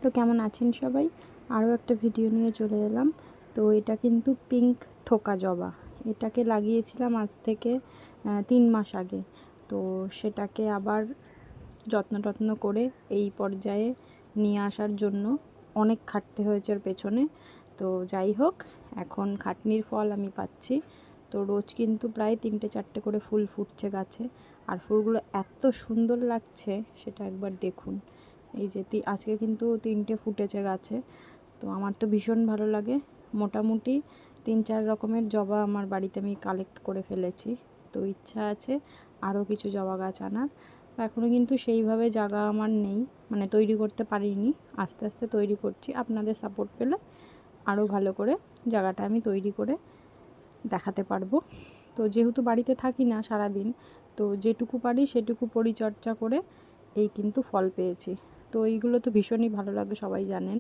তো কেমন আছেন সবাই? আরও একটা ভিডিও নিয়ে চলে এলাম। তো এটা কিন্তু পিঙ্ক থোকা জবা, এটাকে লাগিয়েছিলাম আজ থেকে 3 মাস আগে। তো সেটাকে আবার যত্ন করে এই পর্যায়ে নিয়ে আসার জন্য অনেক খাটতে হয়েছে ওর পেছনে। তো যাই হোক, এখন খাটনির ফল আমি পাচ্ছি। তো রোজ কিন্তু প্রায় 3-4টে করে ফুল ফুটছে গাছে, আর ফুলগুলো এত সুন্দর লাগছে সেটা একবার দেখুন। এই যে আজকে কিন্তু 3টে ফুটেছে গাছে। তো আমার তো ভীষণ ভালো লাগে। মোটামুটি 3-4 রকমের জবা আমার বাড়িতে আমি কালেক্ট করে ফেলেছি। তো ইচ্ছা আছে আরও কিছু জবা গাছ আনার। এখনও কিন্তু সেইভাবে জায়গা আমার নেই, মানে তৈরি করতে পারিনি। আস্তে আস্তে তৈরি করছি, আপনাদের সাপোর্ট পেলে আরও ভালো করে জায়গাটা আমি তৈরি করে দেখাতে পারবো। তো যেহেতু বাড়িতে থাকি না সারাদিন, তো যেটুকু পারি সেটুকু পরিচর্যা করে এই কিন্তু ফল পেয়েছি। তো এইগুলো তো ভীষণই ভালো লাগে, সবাই জানেন।